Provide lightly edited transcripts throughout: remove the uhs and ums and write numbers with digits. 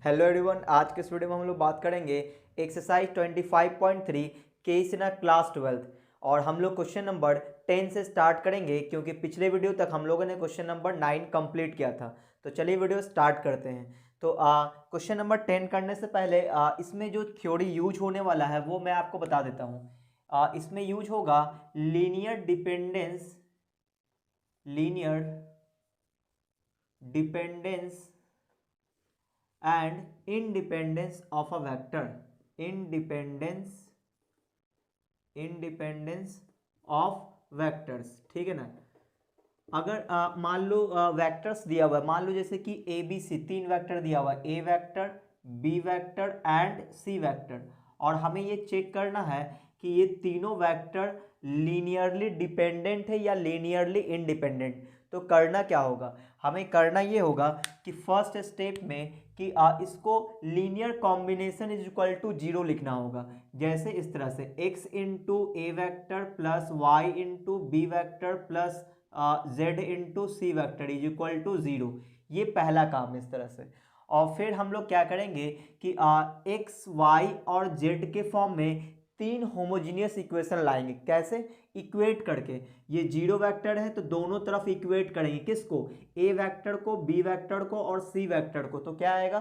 Hello everyone, आज के इस वीडियो में हम लोग बात करेंगे एक्सरसाइज 25.3 केस इन क्लास 12 और हम लोग क्वेश्चन नंबर 10 से स्टार्ट करेंगे क्योंकि पिछले वीडियो तक हम लोगों ने क्वेश्चन नंबर 9 कंप्लीट किया था। तो चलिए वीडियो स्टार्ट करते हैं। तो क्वेश्चन नंबर 10 करने से पहले इसमें जो थ्योरी यूज होने वाला है वो मैं आपको बता देता हूँ। इसमें यूज होगा linear dependence and independence of a vector, independence of vectors। ठीक है ना। अगर मान लो वेक्टर्स दिया हुआ है, मान लो जैसे कि ए बी सी तीन वेक्टर दिया हुआ है, a vector, b vector and c vector, और हमें ये चेक करना है कि ये तीनों वेक्टर लीनियरली डिपेंडेंट है या लीनियरली इंडिपेंडेंट। तो करना क्या होगा, हमें करना ये होगा कि फर्स्ट स्टेप में कि इसको linear combination is equal to zero लिखना होगा। जैसे इस तरह से x into a vector plus y into b vector plus z into c vector is equal to zero. ये पहला काम इस तरह से। और फिर हम लोग क्या करेंगे कि x y और z के फॉर्म में तीन होमोजीनियस इक्वेशन लाएंगे। कैसे? इक्वेट करके। ये जीरो वेक्टर है तो दोनों तरफ इक्वेट करेंगे। किसको? ए वेक्टर को, बी वेक्टर को और सी वेक्टर को। तो क्या आएगा?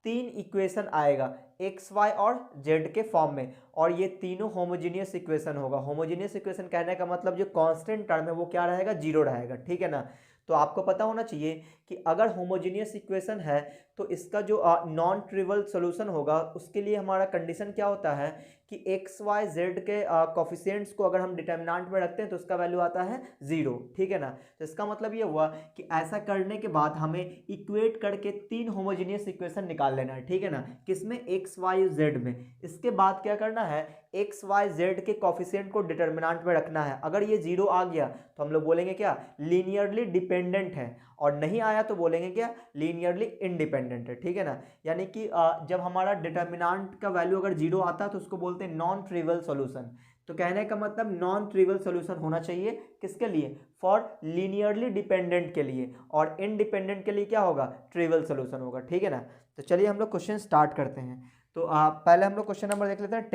तीन इक्वेशन आएगा एक्स वाई और जेड के फॉर्म में, और ये तीनों होमोजीनियस इक्वेशन होगा। होमोजीनियस इक्वेशन कहने का मतलब जो कांस्टेंट टर्म है वो क्या रहेगा? जीरो रहेगा। ठीक है ना। तो आपको पता होना चाहिए कि अगर होमोजीनियस इक्वेशन है तो इसका जो नॉन ट्रिवियल सॉल्यूशन होगा उसके लिए हमारा कंडीशन क्या होता है कि एक्स वाई जेड के कोफिशिएंट्स को अगर हम डिटर्मिनेंट में रखते हैं तो उसका वैल्यू आता है जीरो। ठीक है ना। तो इसका मतलब ये हुआ कि ऐसा करने के बाद हमें इक्वेट करके तीन होमोजीनियस इक्वेशन निकाल लेना है। ठीक है ना। किसमें? एक्स वाई जेड में। इसके बाद क्या करना है, एक्स वाई जेड के कोफिशिएंट को डिटर्मिनेंट में रखना है। अगर ये जीरो आ गया तो हम लोग बोलेंगे क्या? लीनियरली डिपेंडेंट है, और नहीं आया तो बोलेंगे क्या? लीनियरली इंडिपेंडेंट है। ठीक है ना। यानी कि जब हमारा डिटर्मिनेंट का वैल्यू अगर जीरो आता है तो उसको बोलते हैं नॉन ट्रिवियल सॉल्यूशन। तो कहने का मतलब नॉन ट्रिवियल सॉल्यूशन होना चाहिए किसके लिए? फॉर लीनियरली डिपेंडेंट के लिए, और इनडिपेंडेंट के लिए क्या होगा? ट्रिवियल सॉल्यूशन होगा। ठीक है ना। तो चलिए हम लोग क्वेश्चन स्टार्ट करते हैं। तो पहले हम लोग क्वेश्चन नंबर देख लेते हैं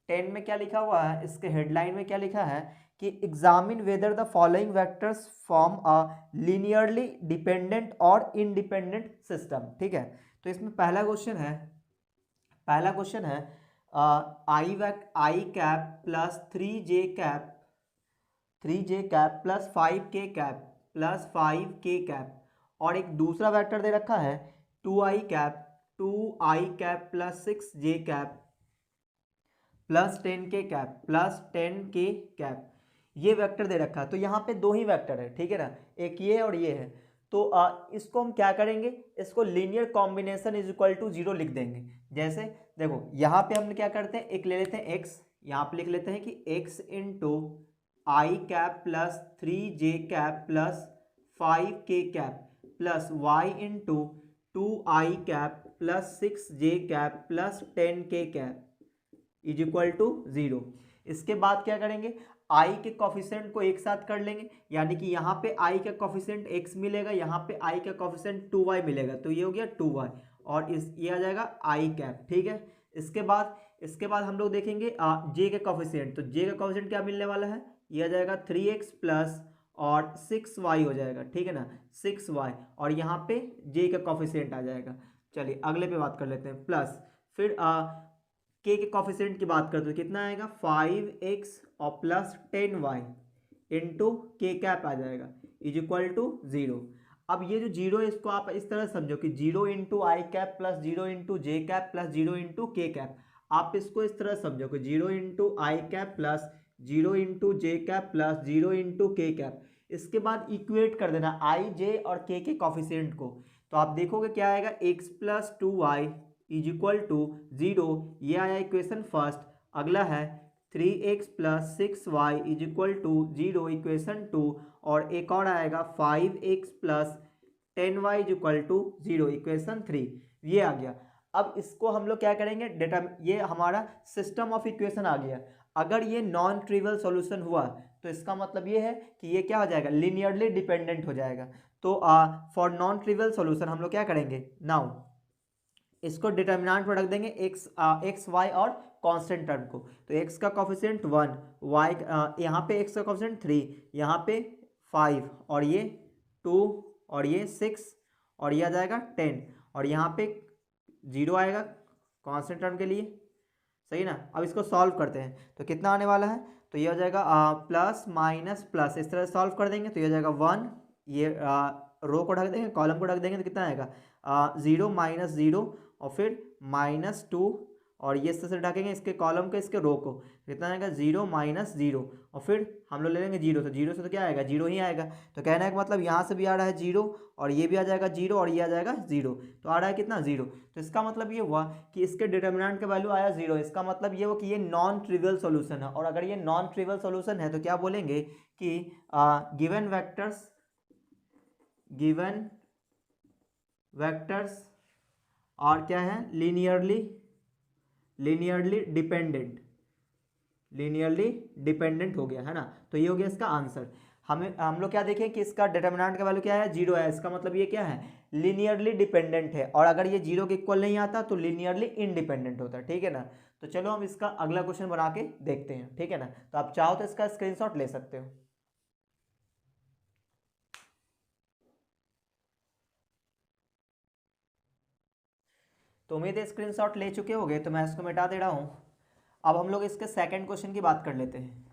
10 में क्या लिखा हुआ है। इसके हेडलाइन में क्या लिखा है कि examine whether the following vectors form a linearly dependent और इंडिपेंडेंट सिस्टम। ठीक है। तो इसमें पहला क्वेश्चन है i cap plus three j cap plus 5k cap plus 5k cap, और एक दूसरा वेक्टर दे रखा है two i cap plus 6j cap plus 10k cap plus 10k cap. ये वेक्टर दे रखा है। तो यहाँ पे दो ही वेक्टर है। ठीक है ना। एक ये और ये है। तो इसको हम क्या करेंगे, इसको linear combination is equal to zero लिख देंगे। जैसे देखो यहाँ पे हम क्या करते हैं, एक ले लेते हैं x, यहाँ पे लिख लेते हैं कि x into i cap plus 3j cap plus 5k cap plus y into 2i cap plus 6j cap plus 10k cap is equal to zero. इसके बाद क्या करेंगे, आई के कॉफिशेंट को एक साथ कर लेंगे, यानी कि यहाँ पे आई का कॉफिशेंट x मिलेगा, यहाँ पे आई का कॉफिशेंट 2y मिलेगा। तो ये हो गया 2y, और ये आ जाएगा आई कैप। ठीक है। इसके बाद हम लोग देखेंगे जे के कॉफिशेंट। तो जे का कॉफिशेंट क्या मिलने वाला है, ये आ जाएगा 3x प्लस और 6y हो जाएगा। ठीक है ना, 6y, और यहाँ पे जे का कॉफिशेंट आ जाएगा। चलिए अगले पे बात कर लेते हैं। प्लस फिर के कॉफिशेंट की बात करते हैं, कितना आएगा 5x और प्लस 10y इंटू के कैप आ जाएगा इज इक्वल टू जीरो। अब ये जो जीरो है इसको आप इस तरह समझो कि zero into i cap plus zero into J cap plus zero into के कैप। आप इसको इस तरह समझो कि zero into i cap plus zero into J cap plus zero into के कैप। इसके बाद इक्वेट कर देना आई जे और के कॉफिशेंट को। तो आप देखोगे क्या आएगा, x plus 2y is equal to zero. ये आया इक्वेशन फर्स्ट। अगला है 3x plus 6y is equal to zero, equation 2। और एक और आएगा 5x plus 10y is equal to zero, equation 3। ये आ गया। अब इसको हम लोग क्या करेंगे, ये हमारा सिस्टम ऑफ इक्वेशन आ गया। अगर ये नॉन ट्रिवियल सॉल्यूशन हुआ तो इसका मतलब ये है कि ये क्या हो जाएगा, लीनियरली डिपेंडेंट हो जाएगा। तो फॉर नॉन ट्रिवियल सॉल्यूशन हम लोग क्या करेंगे, नाउ इसको डिटर्मिनेंट में रख देंगे एक्स वाई और कांस्टेंट टर्म को। तो x का कोफिशिएंट 1, y यहाँ पे x का कोफिशिएंट 3, यहाँ पे 5 और ये 2 और ये 6 और ये आ जाएगा 10 और यहाँ पे 0 आएगा कांस्टेंट टर्म के लिए, सही ना। अब इसको सॉल्व करते हैं तो कितना आने वाला है, तो ये हो जाएगा प्लस माइनस प्लस, इस तरह सॉल्व कर देंगे तो ये हो जाएगा 1, ये रो को ढक देंगे, कॉलम को ढक देंगे तो कितना आएगा 0 माइनस 0 और फिर -2 और ये इस तरह से ढकेंगे इसके कॉलम को इसके रो को, कितना आएगा 0 माइनस 0 और फिर हम लोग ले लेंगे 0, तो 0 से तो क्या आएगा 0 ही आएगा। तो कहने का मतलब यहाँ से भी आ रहा है 0 और ये भी आ जाएगा 0 और ये आ जाएगा 0, तो आ रहा है कितना 0। तो इसका मतलब ये हुआ कि इसके डिटर्मिनेंट का वैल्यू आया 0। इसका मतलब ये हुआ कि ये नॉन ट्रिवियल सॉल्यूशन है, और अगर ये नॉन ट्रिवियल सॉल्यूशन है तो क्या बोलेंगे कि गिवन वेक्टर्स और क्या है लीनियरली डिपेंडेंट हो गया है ना। तो ये हो गया इसका आंसर। हम लोग क्या देखें कि इसका डिटर्मिनेंट का वैल्यू क्या है 0 है, इसका मतलब ये क्या है लीनियरली डिपेंडेंट है, और अगर ये 0 के इक्वल नहीं आता तो लीनियरली इंडिपेंडेंट होता है, ठीक है ना। तो चलो हम इसका अगला क्वेश्चन बना के देखते हैं, ठीक है ना। तो आप चाहो तो इसका स्क्रीनशॉट ले सकते हो। तो उम्मीद है स्क्रीनशॉट ले चुके होगे, तो मैं इसको मिटा दे रहा हूँ। अब हम लोग इसके सेकंड क्वेश्चन की बात कर लेते हैं।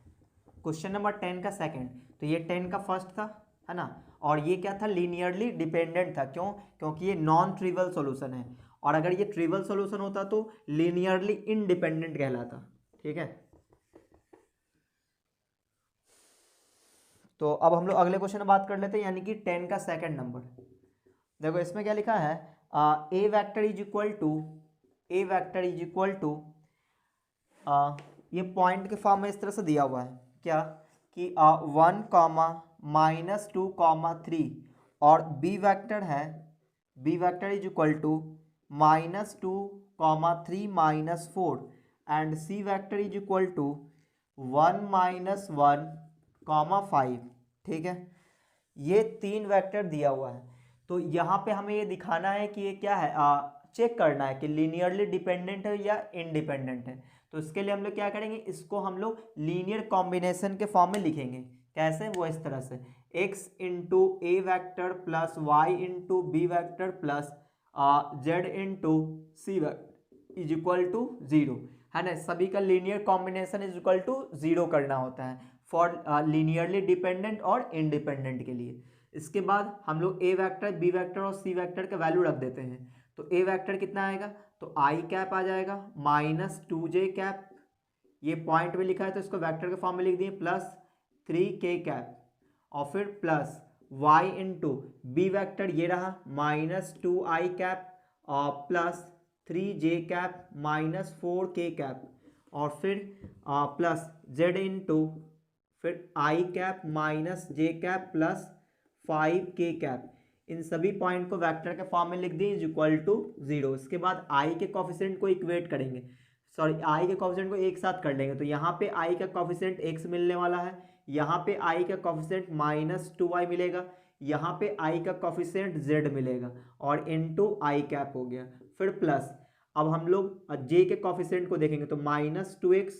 क्वेश्चन नंबर 10 का सेकंड, तो ये 10 का फर्स्ट था, है ना, और ये क्या था लीनियरली डिपेंडेंट था। क्यों? क्योंकि ये नॉन ट्रिवियल सॉल्यूशन है, और अगर ये ट्रिवियल सॉल्यूशन होता तो लीनियरली इंडिपेंडेंट कहलाता, ठीक है। तो अब हम लोग अगले क्वेश्चन में बात कर लेते हैं, यानी कि 10 का सेकंड नंबर। देखो इसमें क्या लिखा है, a vector is equal to ये पॉइंट के फॉर्म में इस तरह से दिया हुआ है क्या कि 1, -2, 3 और बी वेक्टर है, b vector is equal to -2, 3, -4 and c vector is equal to 1, -1, 5, ठीक है। ये 3 वेक्टर दिया हुआ है। तो यहाँ पे हमें ये दिखाना है कि ये क्या है, चेक करना है कि लीनियरली डिपेंडेंट है या इंडिपेंडेंट है। तो इसके लिए हम लोग क्या करेंगे, इसको हम लोग लीनियर कॉम्बिनेशन के फॉर्म में लिखेंगे। कैसे? वो इस तरह से x into a vector plus y into b vector plus z into c vector is equal to 0, है ना। सभी का linear combination is equal to 0 करना होता है फॉर लीनियरली डिपेंडेंट और इंडिपेंडेंट के लिए। इसके बाद हम लोग ए वैक्टर, बी वैक्टर और सी वैक्टर का वैल्यू रख देते हैं। तो ए वैक्टर कितना आएगा, तो आई कैप आ जाएगा -2j कैप, ये पॉइंट में लिखा है तो इसको वेक्टर के फॉर्म में लिख दिए, प्लस 3k कैप और फिर plus y into b vector ये रहा -2i कैप और plus 3j cap -4k cap और फिर प्लस z इंटू फिर i cap -j cap plus 5k cap. इन सभी पॉइंट को वेक्टर के फॉर्म में लिख दिए इज इक्वल टू 0। इसके बाद i के कोफिशिएंट को इक्वेट करेंगे, सॉरी i के कोफिशिएंट को एक साथ कर लेंगे। तो यहाँ पे i का कोफिशिएंट x मिलने वाला है, यहाँ पे i का कोफिशिएंट -2i मिलेगा, यहाँ पे i का कोफिशिएंट z मिलेगा और इनटू i कैप हो गया। फिर प्लस अब हम लोग j के कोफिशिएंट को देखेंगे तो -2x,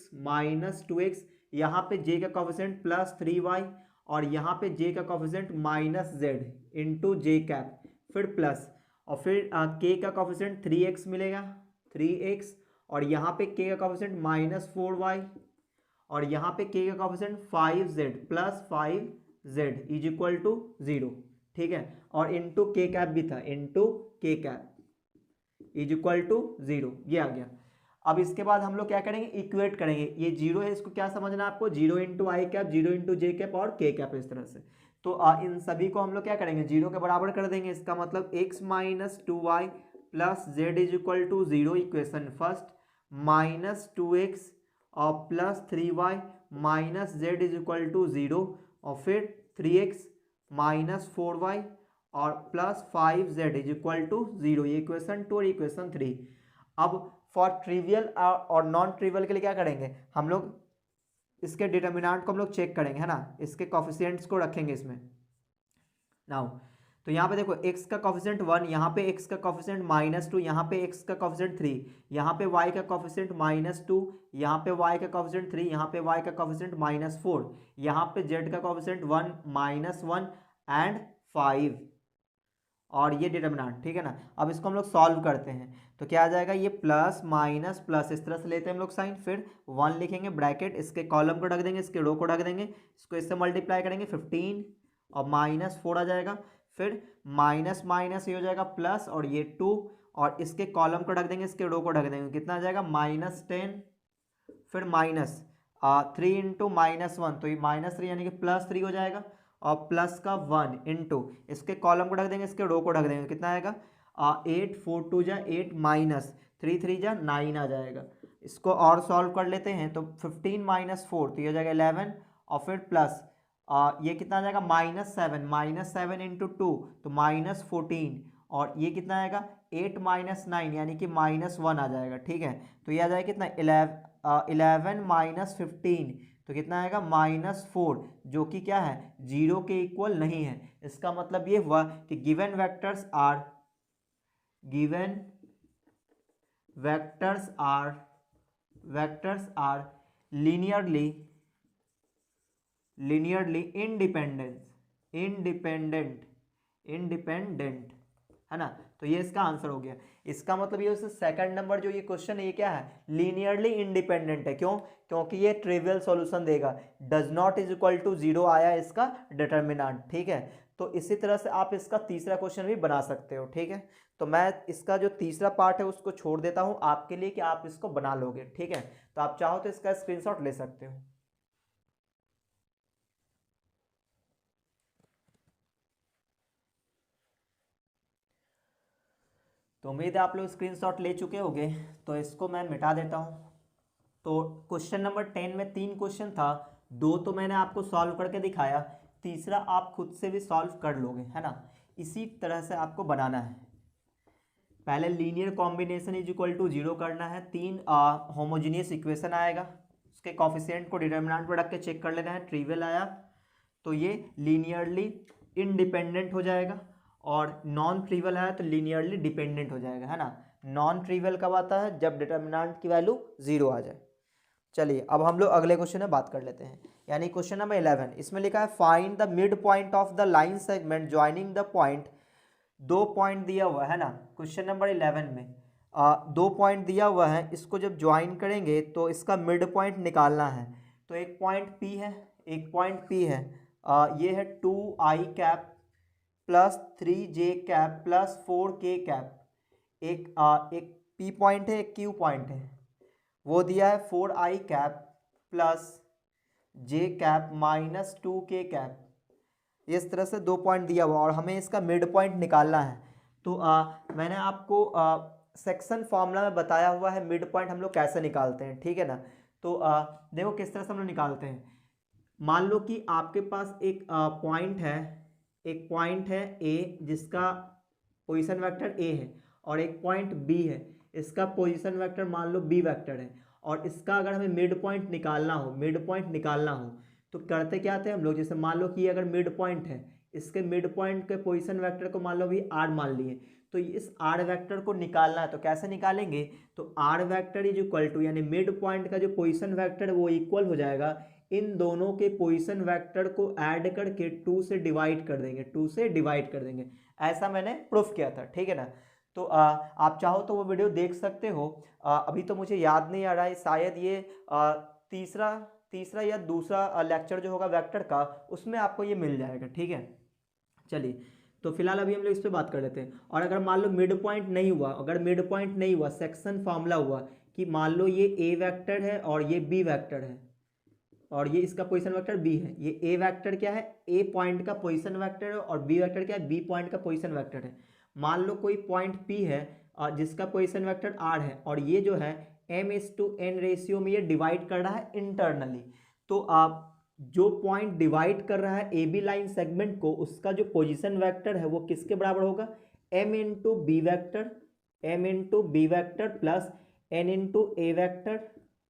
यहाँ पे j का कोफिशिएंट +3y और यहाँ पे j का कोफिशिएंट -z इंटू जे कैप, फिर प्लस और फिर k का कोफिशिएंट 3x मिलेगा, 3x और यहाँ पे k का कोफिशिएंट -4y और यहाँ पे k का coefficient 5z plus 5z is equal to 0, ठीक है। और इंटू के कैप भी था, इंटू के कैप इज इक्वल टू 0, ये आ गया। अब इसके बाद हम लोग क्या करेंगे, इक्वेट करेंगे। ये 0 है, इसको क्या समझना है आपको, 0 into i cap, 0 into J cap और के कैप, इस तरह से। तो इन सभी को हम लोग क्या करेंगे, 0 के बराबर कर देंगे। इसका मतलब x -2y plus z is equal to 0, equation first, -2x और plus 3y minus z is equal to 0 और फिर 3x -4y और plus 5z is equal to 0, ये इक्वेशन 2 और इक्वेशन 3। अब फॉर ट्रिवियल और नॉन ट्रिवियल के लिए क्या करेंगे, हम लोग इसके डिटर्मिनेंट को हम लोग चेक करेंगे, है ना। इसके कोफिशिएंट्स को रखेंगे इसमें। नाउ तो यहाँ पे देखो x का कॉफिशिएंट 1, यहाँ पे x का कॉफिशिएंट -2, यहाँ पे x का कॉफिशिएंट 3, यहाँ पे y का कॉफिशिएंट -2, यहाँ पे y का कॉफिशिएंट 3, यहाँ पे y का कॉफिशिएंट -4, यहाँ पे z का कॉफिशिएंट 1, -1 एंड 5 और ये डिटर्मिनेंट, ठीक है ना। अब इसको हम लोग सॉल्व करते हैं तो क्या आ जाएगा, ये प्लस माइनस प्लस इस तरह से लेते हैं हम लोग साइन, फिर 1 लिखेंगे ब्रैकेट, इसके कॉलम को ढक देंगे, इसके रो को ढक देंगे, इसको इससे मल्टीप्लाई करेंगे 15 और -4 आ जाएगा, फिर माइनस माइनस ये हो जाएगा प्लस और ये 2 और इसके कॉलम को ढक देंगे, इसके रो को ढक देंगे, कितना आ जाएगा -10, फिर माइनस 3 इंटू -1 तो ये -3 यानी कि +3 हो जाएगा और प्लस का 1 इंटू इसके कॉलम को ढक देंगे, इसके रो को ढक देंगे, कितना आएगा 8 4 2 जा 8 -3 3 जा 9 आ जाएगा। इसको और सॉल्व कर लेते हैं तो 15 - 4 तो ये हो जाएगा 11 और फिर प्लस ये कितना आ जाएगा -7 इंटू 2 तो -14 और ये कितना आएगा 8 - 9 यानी कि -1 आ जाएगा, ठीक है। तो ये आ जाएगा कितना 11 - 15 तो कितना आएगा -4 जो कि क्या है 0 के इक्वल नहीं है। इसका मतलब ये हुआ कि given vectors are linearly independent है ना। तो ये इसका आंसर हो गया। इसका मतलब ये सेकंड नंबर जो ये क्वेश्चन है ये क्या है लीनियरली इंडिपेंडेंट है। क्यों? क्योंकि ये ट्रिवियल सॉल्यूशन देगा, does not is equal to 0 आया इसका डिटर्मिनेंट, ठीक है। तो इसी तरह से आप इसका तीसरा क्वेश्चन भी बना सकते हो, ठीक है। तो मैं इसका जो तीसरा पार्ट है उसको छोड़ देता हूं आपके लिए कि आप इसको बना लोगे, ठीक है। तो आप चाहो तो इसका स्क्रीनशॉट ले सकते हो। तो उम्मीद है आप लोग स्क्रीनशॉट ले चुके होंगे, तो इसको मैं मिटा देता हूँ। तो क्वेश्चन नंबर 10 में 3 क्वेश्चन था, 2 तो मैंने आपको सॉल्व करके दिखाया, तीसरा आप खुद से भी सॉल्व कर लोगे, है ना। इसी तरह से आपको बनाना है। पहले linear combination is equal to 0 करना है, 3 होमोजीनियस इक्वेशन आएगा, उसके कॉफिशिएंट को डिटर्मिनेंट पर रख के चेक कर लेना है, ट्रिवियल आया तो ये लीनियरली इंडिपेंडेंट हो जाएगा और नॉन ट्रिवियल आया तो लीनियरली डिपेंडेंट हो जाएगा, है ना। नॉन ट्रिवियल कब आता है? जब डिटर्मिनेंट की वैल्यू 0 आ जाए। चलिए अब हम लोग अगले क्वेश्चन में बात कर लेते हैं, यानी क्वेश्चन नंबर 11। इसमें लिखा है find the mid point of the line segment joining the point. 2 point दिया हुआ है ना क्वेश्चन नंबर 11 में, 2 पॉइंट दिया हुआ है, इसको जब ज्वाइन करेंगे तो इसका मिड पॉइंट निकालना है। तो एक पॉइंट P है, एक पॉइंट P है, ये है 2i cap plus 3j cap plus 4k cap, एक P पॉइंट है, एक Q पॉइंट है, वो दिया है 4i cap plus j cap minus 2k cap. इस तरह से 2 पॉइंट दिया हुआ और हमें इसका मिड पॉइंट निकालना है। तो मैंने आपको सेक्शन फॉर्मूला में बताया हुआ है मिड पॉइंट हम लोग कैसे निकालते हैं, ठीक है ना। तो देखो किस तरह से हम लोग निकालते हैं। मान लो कि आपके पास एक पॉइंट है A जिसका पोजीशन वेक्टर A है और एक पॉइंट B है, इसका पोजीशन वेक्टर मान लो B वेक्टर है, और इसका अगर हमें मिड पॉइंट निकालना हो तो करते क्या थे हम लोग, जैसे मान लो कि अगर मिड पॉइंट है, इसके मिड पॉइंट के पोजीशन वेक्टर को मान लो भी R मान लिए, तो इस R वेक्टर को निकालना है। तो कैसे निकालेंगे? तो R vector is equal to, यानी मिड पॉइंट का जो पोजीशन वेक्टर है वो इक्वल हो जाएगा इन दोनों के पोजीशन वेक्टर को ऐड करके 2 से डिवाइड कर देंगे। ऐसा मैंने प्रूफ किया था, ठीक है ना। तो आप चाहो तो वो वीडियो देख सकते हो। अभी तो मुझे याद नहीं आ रहा है, शायद ये तीसरा या दूसरा लेक्चर जो होगा वेक्टर का, उसमें आपको ये मिल जाएगा, ठीक है। चलिए तो फिलहाल अभी हम लोग इस पर बात कर लेते हैं। और अगर मान लो मिड पॉइंट नहीं हुआ, सेक्शन फॉर्मूला हुआ कि मान लो ये A वेक्टर है और ये B वेक्टर है और ये इसका पोजीशन वेक्टर B है, ये A वेक्टर क्या है, A पॉइंट का पोजीशन वेक्टर है, और B वेक्टर क्या है, B पॉइंट का पोजीशन वेक्टर है। मान लो कोई पॉइंट P है जिसका पोजीशन वेक्टर R है, और ये जो है m/n रेशियो में ये डिवाइड कर रहा है इंटरनली। तो आप जो पॉइंट डिवाइड कर रहा है AB लाइन सेगमेंट को, उसका जो पोजीशन वेक्टर है वो किसके बराबर होगा, m into b vector plus n into A vector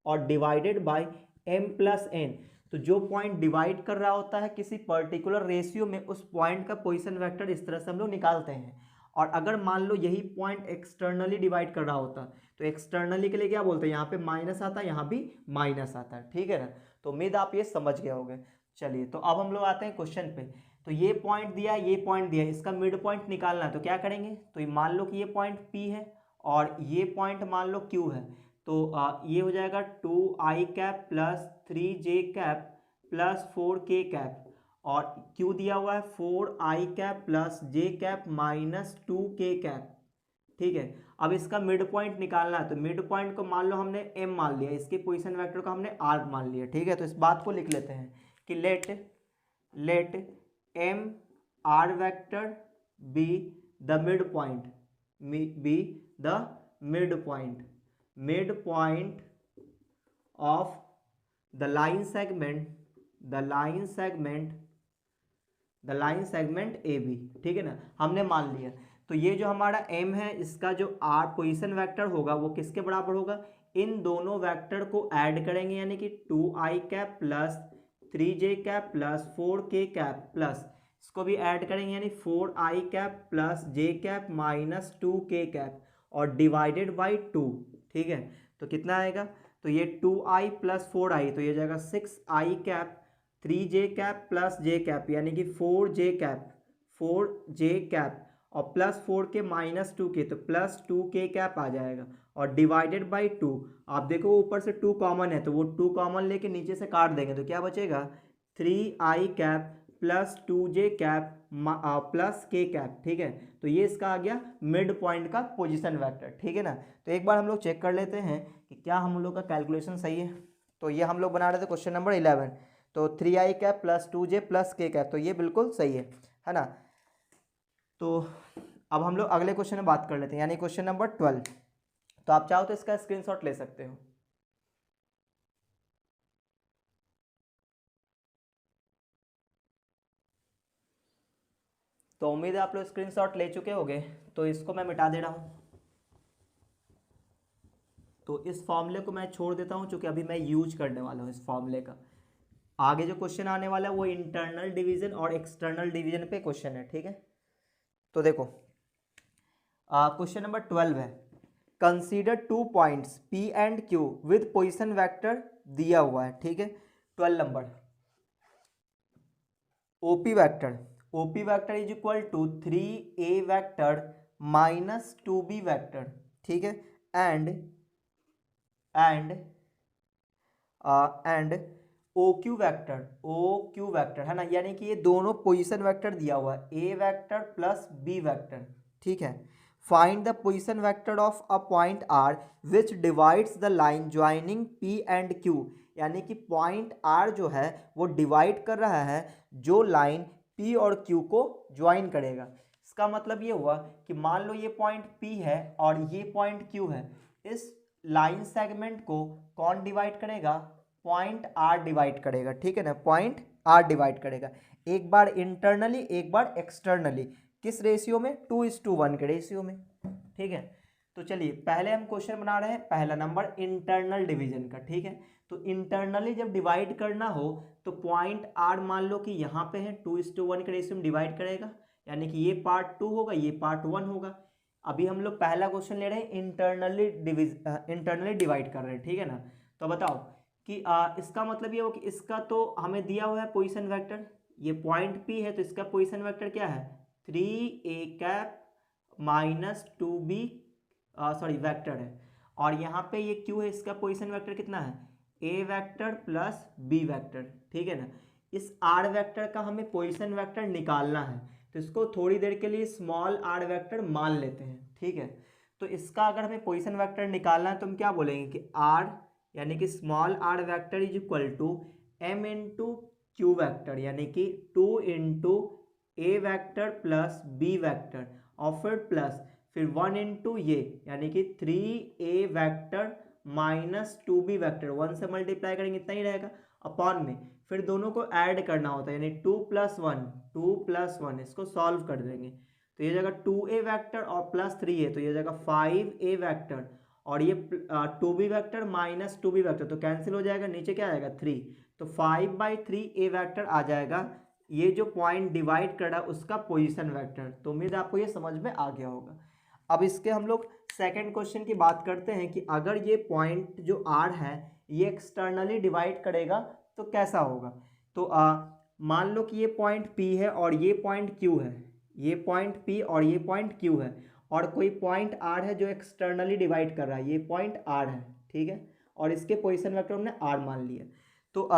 और divided by m plus n। तो जो पॉइंट डिवाइड कर रहा होता है किसी पर्टिकुलर रेशियो में, उस पॉइंट का पोजीशन वेक्टर इस तरह से हम लोग निकालते हैं। और अगर मान लो यही पॉइंट एक्सटर्नली डिवाइड कर रहा होता तो एक्सटर्नली के लिए क्या बोलते हैं, यहाँ पे माइनस आता है, यहाँ भी माइनस आता है, ठीक है ना। तो उम्मीद आप ये समझ गए होंगे। चलिए तो अब हम लोग आते हैं क्वेश्चन पे। तो ये पॉइंट दिया है, ये पॉइंट दिया है, इसका मिड पॉइंट निकालना है। तो क्या करेंगे, तो ये मान लो कि ये पॉइंट P है और ये पॉइंट मान लो Q है। तो ये हो जाएगा 2i cap plus 3j cap plus 4k cap, और Q दिया हुआ है 4i cap plus j cap minus 2k cap, ठीक है। अब इसका मिड पॉइंट निकालना है। तो मिड पॉइंट को मान लो हमने m मान लिया, इसके पोजीशन वेक्टर को हमने r मान लिया, ठीक है। तो इस बात को लिख लेते हैं कि let m r vector be the mid point, be the mid point of the line segment a b, ठीक है ना, हमने मान लिया। तो ये जो हमारा m है, इसका जो r पोजीशन वेक्टर होगा वो किसके बराबर होगा, इन दोनों वेक्टर को ऐड करेंगे, यानी कि 2i cap plus 3j cap plus 4k cap plus इसको भी ऐड करेंगे, यानी 4i cap plus j cap minus 2k cap और डिवाइडेड बाई 2, ठीक है। तो कितना आएगा, तो ये 2i प्लस 4i, तो ये जाएगा 6i cap 3j cap plus j cap, यानी कि 4j कैप और प्लस 4k माइनस 2k, तो प्लस 2k कैप आ जाएगा और डिवाइडेड बाई 2। आप देखो ऊपर से 2 कॉमन है, तो वो 2 कॉमन लेके नीचे से काट देंगे, तो क्या बचेगा 3i cap plus 2j cap plus k cap, ठीक है। तो ये इसका आ गया मिड पॉइंट का पोजीशन वेक्टर, ठीक है ना। तो एक बार हम लोग चेक कर लेते हैं कि क्या हम लोग का कैलकुलेशन सही है। तो ये हम लोग बना रहे थे क्वेश्चन नंबर 11, तो 3i cap plus 2j plus k cap, तो ये बिल्कुल सही है ना। तो अब हम लोग अगले क्वेश्चन में बात कर लेते हैं, यानी क्वेश्चन नंबर 12। तो आप चाहो तो इसका स्क्रीनशॉट ले सकते हो। तो उम्मीद है आप लोग स्क्रीनशॉट ले चुके होंगे, तो इसको मैं मिटा दे रहा हूँ। तो इस फॉर्मूले को मैं छोड़ देता हूँ, क्योंकि अभी मैं यूज करने वाला हूँ इस फॉर्मूले का। आगे जो क्वेश्चन आने वाला है वो इंटरनल डिवीजन और एक्सटर्नल डिवीजन पे क्वेश्चन है, ठीक है। तो देखो क्वेश्चन नंबर 12 है, consider 2 points P and Q with position vector दिया हुआ है, ठीक है। 12 नंबर OP vector is equal to 3a vector minus 2b vector, ठीक है, एंड OQ वेक्टर है ना, यानी कि ये दोनों पोजीशन वेक्टर दिया हुआ है, A vector plus B vector, ठीक है। Find the position vector of a point R which divides the line joining P and Q, यानी कि पॉइंट R जो है वो डिवाइड कर रहा है जो लाइन P और Q को ज्वाइन करेगा। इसका मतलब ये हुआ कि मान लो ये पॉइंट P है और ये पॉइंट Q है, इस लाइन सेगमेंट को कौन डिवाइड करेगा, पॉइंट R डिवाइड करेगा, ठीक है ना, पॉइंट R डिवाइड करेगा, एक बार इंटरनली एक बार एक्सटर्नली, किस रेशियो में, 2:1 के रेशियो में, ठीक है। तो चलिए पहले हम क्वेश्चन बना रहे हैं, पहला नंबर इंटरनल डिवीजन का, ठीक है। तो इंटरनली जब डिवाइड करना हो तो पॉइंट R मान लो कि यहाँ पे है, 2:1 के रेशियो में डिवाइड करेगा, यानी कि ये पार्ट 2 होगा, ये पार्ट 1 होगा। अभी हम लोग पहला क्वेश्चन ले रहे हैं, इंटरनली डिवाइड कर रहे हैं, ठीक है ना। तो बताओ कि इसका मतलब ये हो कि इसका तो हमें दिया हुआ है पोजीशन वेक्टर, ये पॉइंट P है, तो इसका पोजीशन वेक्टर क्या है, 3a cap minus 2b vector है, और यहाँ पे ये Q है, इसका पोजीशन वेक्टर कितना है, a vector plus b vector, ठीक है ना। इस r वेक्टर का हमें पोजीशन वेक्टर निकालना है, तो इसको थोड़ी देर के लिए स्मॉल r वेक्टर मान लेते हैं, ठीक है। तो इसका अगर हमें पोजीशन वेक्टर निकालना है तो हम क्या बोलेंगे कि r यानी कि small r vector is equal to m into Q vector, यानी कि 2 into a vector plus b vector और फिर 1 इंटू ये, यानी कि 3a vector minus 2b vector, 1 से मल्टीप्लाई करेंगे इतना ही रहेगा, अपॉन में फिर दोनों को ऐड करना होता है, यानी 2 + 1 इसको सॉल्व कर देंगे, तो ये जगह 2a वेक्टर और प्लस 3a, तो ये जगह 5a वेक्टर और ये 2b vector minus 2b vector, तो कैंसिल हो जाएगा, नीचे क्या आएगा 3, तो 5/3 ए वेक्टर आ जाएगा। ये जो पॉइंट डिवाइड कर रहा है उसका पोजीशन वेक्टर। तो उम्मीद आपको ये समझ में आ गया होगा। अब इसके हम लोग सेकंड क्वेश्चन की बात करते हैं कि अगर ये पॉइंट जो आर है ये एक्सटर्नली डिवाइड करेगा तो कैसा होगा। तो मान लो कि ये पॉइंट P है और ये पॉइंट Q है, ये पॉइंट P और ये पॉइंट Q है, और कोई पॉइंट R है जो एक्सटर्नली डिवाइड कर रहा है, ये पॉइंट R है, ठीक है, और इसके पोजीशन वेक्टर हमने R मान लिया। तो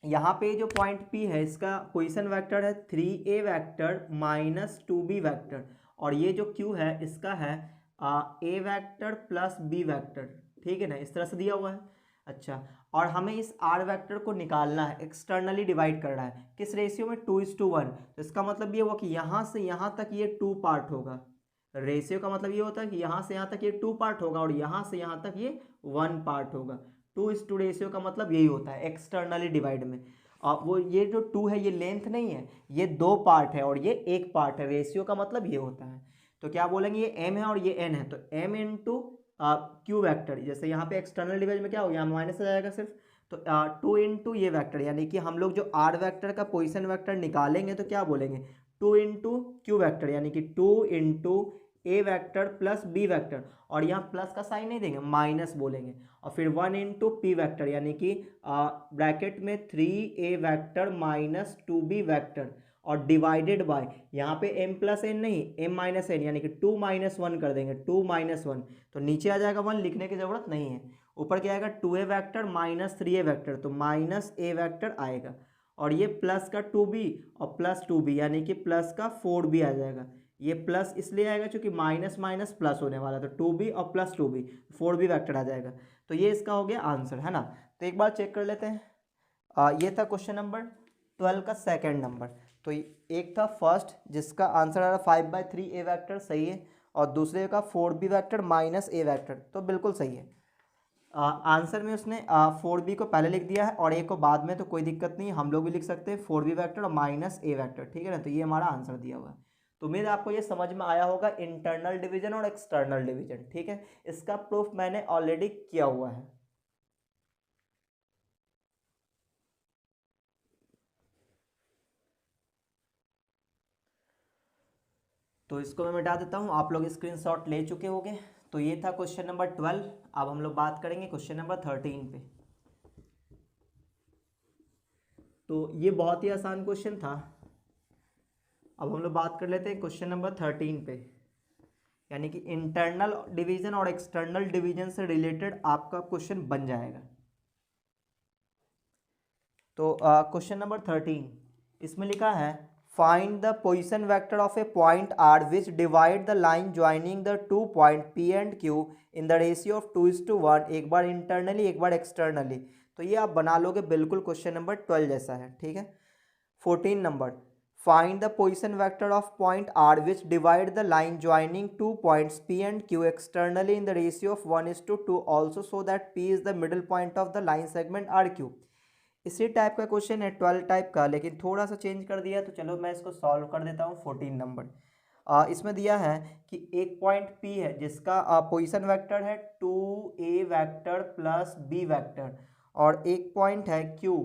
यहाँ पे जो पॉइंट P है इसका पोजीशन वेक्टर है 3a vector minus 2b vector, और ये जो Q है इसका है a vector plus b vector, ठीक है ना, इस तरह से दिया हुआ है। अच्छा, और हमें इस r वेक्टर को निकालना है, एक्सटर्नली डिवाइड कर रहा है किस रेशियो में, 2:1। तो इसका मतलब ये हुआ कि यहाँ से यहाँ तक ये 2 पार्ट होगा। रेशियो का मतलब ये होता है कि यहाँ से यहाँ तक ये 2 पार्ट होगा और यहाँ से यहाँ तक ये 1 पार्ट होगा। 2:2 रेशियो का मतलब यही होता है एक्सटर्नली डिवाइड में। वो ये जो 2 है ये लेंथ नहीं है, ये 2 पार्ट है और ये 1 पार्ट है। रेशियो का मतलब ये होता है। तो क्या बोलेंगे, ये m है और ये n है, तो m इंटू क्यू वैक्टर, जैसे यहाँ पे एक्सटर्नल डिवाइड में क्या हो गया, माइनस आ जाएगा सिर्फ, तो 2 इंटू ये वैक्टर, यानी कि हम लोग जो r वैक्टर का पोजीशन वैक्टर निकालेंगे तो क्या बोलेंगे, 2 इंटू क्यू वैक्टर, यानी कि 2 into a vector plus B vector, और यहाँ प्लस का साइन नहीं देंगे, माइनस बोलेंगे, और फिर 1 इंटू पी वैक्टर, यानी कि ब्रैकेट में 3a vector minus 2b vector, और डिवाइडेड बाय, यहाँ पे m प्लस एन नहीं, m माइनस एन, यानी कि 2 माइनस 1 कर देंगे, 2 माइनस 1, तो नीचे आ जाएगा 1, लिखने की जरूरत नहीं है। ऊपर क्या आएगा, 2a vector minus 3a vector, तो माइनस a वैक्टर आएगा, और ये प्लस का 2b और प्लस 2b, यानी कि प्लस का 4b आ जाएगा। ये प्लस इसलिए आएगा क्योंकि माइनस माइनस प्लस होने वाला, तो 2b और प्लस 2b, 4b वैक्टर आ जाएगा। तो ये इसका हो गया आंसर, है ना। तो एक बार चेक कर लेते हैं। ये था क्वेश्चन नंबर 12 का सेकंड नंबर। तो एक था फर्स्ट जिसका आंसर आ रहा 5/3 ए वैक्टर, सही है, और दूसरे का 4b वैक्टर माइनस ए वैक्टर, तो बिल्कुल सही है। आंसर में उसने 4b को पहले लिख दिया है और ए को बाद में, तो कोई दिक्कत नहीं, हम लोग भी लिख सकते हैं 4b वैक्टर और माइनस ए वैक्टर, ठीक है ना। तो ये हमारा आंसर दिया हुआ है। तो उम्मीद आपको ये समझ में आया होगा इंटरनल डिवीजन और एक्सटर्नल डिवीजन, ठीक है। इसका प्रूफ मैंने ऑलरेडी किया हुआ है। तो इसको मैं मिटा देता हूँ, आप लोग स्क्रीनशॉट ले चुके होंगे। तो ये था क्वेश्चन नंबर 12। अब हम लोग बात करेंगे क्वेश्चन नंबर 13 पे। तो ये बहुत ही आसान क्वेश्चन था। अब हम लोग बात कर लेते हैं क्वेश्चन नंबर 13 पे, यानी कि इंटरनल डिवीजन और एक्सटर्नल डिवीजन से रिलेटेड आपका क्वेश्चन बन जाएगा। तो क्वेश्चन नंबर 13, इसमें लिखा है find the position vector of a point R which divide the line joining the 2 point P and Q in the ratio of 2:1, एक बार इंटरनली एक बार एक्सटर्नली। तो ये आप बना लोगे, बिल्कुल क्वेश्चन नंबर 12 जैसा है, ठीक है। 14 नंबर, find the position vector of point R which divide the line joining 2 points P and Q externally in the ratio of 1:2 also so that P is the middle point of the line segment R Q. इसी type का question है 12 type का, लेकिन थोड़ा सा change कर दिया, तो चलो मैं इसको सॉल्व कर देता हूँ। 14 नंबर, इसमें दिया है कि एक पॉइंट P है जिसका पोजीशन वेक्टर है 2a vector plus b vector, और एक पॉइंट है Q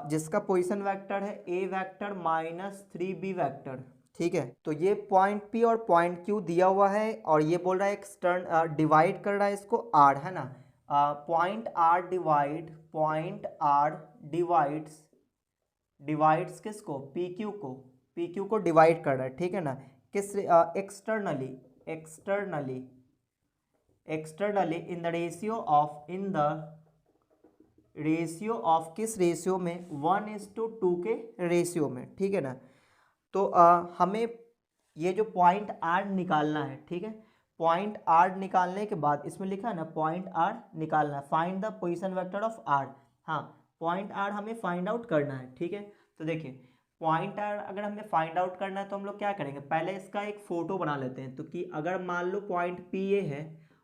जिसका पोजीशन वेक्टर है a vector minus 3b vector, ठीक है। तो ये पॉइंट P और पॉइंट Q दिया हुआ है, और ये बोल रहा है एक्सटर्न डिवाइड कर रहा है इसको R, है ना। पॉइंट आर डिवाइड्स किसको, पी क्यू को डिवाइड कर रहा है, ठीक है ना। किस externally in the ratio of किस रेशियो में, 1:2 के रेशियो में, ठीक है ना। तो हमें ये जो पॉइंट आर निकालना है, ठीक है। पॉइंट आर निकालने के बाद इसमें लिखा है ना, पॉइंट आर निकालना है, find the position vector of R. हाँ, पॉइंट आर हमें फाइंड आउट करना है, ठीक है। तो देखिए, पॉइंट आर अगर हमें फाइंड आउट करना है तो हम लोग क्या करेंगे, पहले इसका एक फोटो बना लेते हैं। तो कि अगर मान लो पॉइंट पी ये है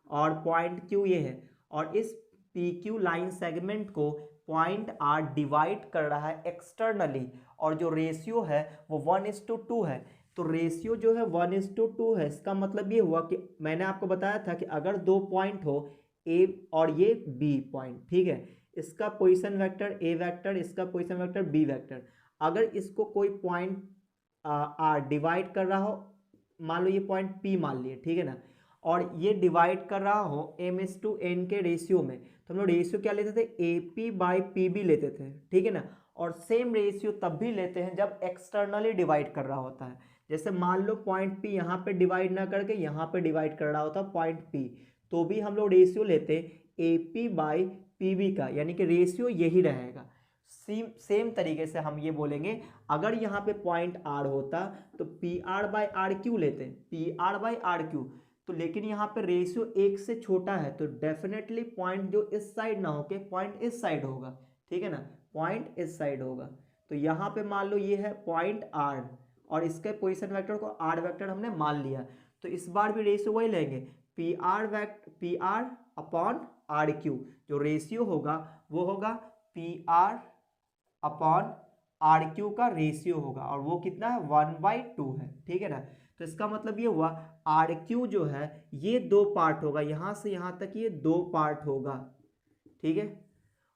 और पॉइंट क्यू ये है, और इस पी क्यू लाइन सेगमेंट को पॉइंट आर डिवाइड कर रहा है एक्सटर्नली, और जो रेशियो है वो 1:2 है। तो रेशियो जो है 1:2 है। इसका मतलब ये हुआ कि मैंने आपको बताया था कि अगर दो पॉइंट हो ए और ये बी पॉइंट, ठीक है, इसका पोजीशन वेक्टर ए वेक्टर, इसका पोजीशन वेक्टर बी वेक्टर, अगर इसको कोई पॉइंट आर डिवाइड कर रहा हो, मान लो ये पॉइंट पी मान लिए, ठीक है ना, और ये डिवाइड कर रहा हो m/n के रेशियो में, तो हम लोग रेशियो क्या लेते थे, AP/PB लेते थे, ठीक है ना। और सेम रेशियो तब भी लेते हैं जब एक्सटर्नली डिवाइड कर रहा होता है। जैसे मान लो पॉइंट पी यहाँ पे डिवाइड ना करके यहाँ पे डिवाइड कर रहा होता पॉइंट पी, तो भी हम लोग रेशियो लेते AP/PB का, यानी कि रेशियो यही रहेगा। सेम तरीके से हम ये बोलेंगे, अगर यहाँ पे पॉइंट आर होता तो PR/RQ लेते, PR/RQ, तो लेकिन यहाँ पे रेशियो 1 से छोटा है, तो डेफिनेटली पॉइंट जो इस साइड ना होके पॉइंट इस साइड होगा, ठीक है ना, पॉइंट इस साइड होगा। तो यहाँ पे मान लो ये है पॉइंट आर और इसके पोजीशन वेक्टर को आर वेक्टर हमने मान लिया, तो इस बार भी रेशियो वही लेंगे, PR/RQ, जो रेशियो होगा वो होगा PR/RQ का रेशियो होगा, और वो कितना है 1/2 है, ठीक है ना। तो इसका मतलब ये हुआ RQ जो है ये दो पार्ट होगा, यहाँ से यहाँ तक ये दो पार्ट होगा, ठीक है,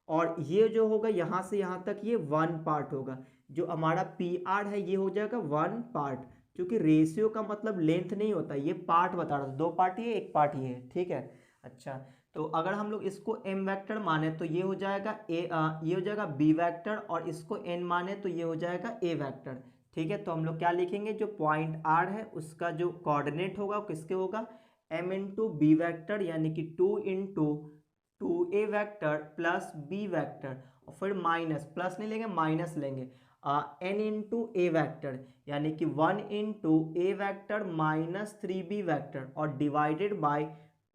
और ये जो होगा यहाँ से यहाँ तक ये 1 पार्ट होगा। जो हमारा PR है ये हो जाएगा 1 पार्ट, क्योंकि रेशियो का मतलब लेंथ नहीं होता, ये पार्ट बता रहा था, दो पार्ट ये एक पार्ट ये है, ठीक है। अच्छा, तो अगर हम लोग इसको m वेक्टर माने तो ये हो जाएगा ये हो जाएगा b वेक्टर, और इसको n माने तो ये हो जाएगा a वेक्टर, ठीक है। तो हम लोग क्या लिखेंगे, जो पॉइंट r है उसका जो कोऑर्डिनेट होगा वो किसके होगा, m/b वेक्टर, यानी कि 2 वेक्टर प्लस b वेक्टर, और फिर माइनस, प्लस नहीं लेंगे माइनस लेंगे, n/a वेक्टर, यानी कि 1 a vector minus 3b vector, और डिवाइडेड बाय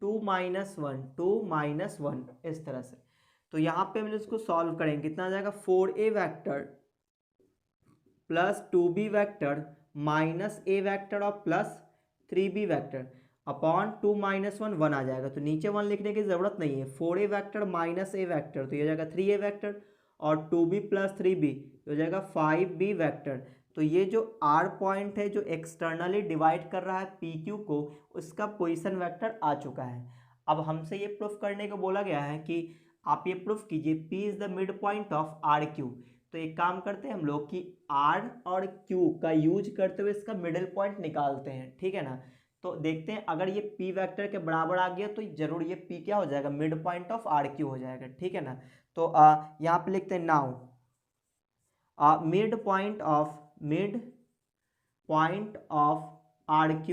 2 - 1 इस तरह से। तो यहाँ पे हम इसको सॉल्व करेंगे, कितना आ जाएगा, 4a vector plus 2b vector minus a vector और प्लस 3b वेक्टर अपॉन 2 - 1 आ जाएगा। तो नीचे 1 लिखने की ज़रूरत नहीं है, 4a vector minus a vector, तो ये हो जाएगा 3a वेक्टर, और 2b प्लस 3b हो जाएगा 5b वेक्टर। तो ये जो r पॉइंट है जो एक्सटर्नली डिवाइड कर रहा है PQ को, उसका पोजीशन वेक्टर आ चुका है। अब हमसे ये प्रूफ करने को बोला गया है कि आप ये प्रूफ कीजिए P is the mid point of RQ। तो एक काम करते हैं हम लोग कि R और Q का यूज करते हुए इसका मिडिल पॉइंट निकालते हैं, ठीक है ना। तो देखते हैं, अगर ये P वेक्टर के बराबर आ गया तो जरूर ये P क्या हो जाएगा, मिड पॉइंट ऑफ RQ हो जाएगा, ठीक है ना। तो यहाँ पे लिखते हैं now mid point of RQ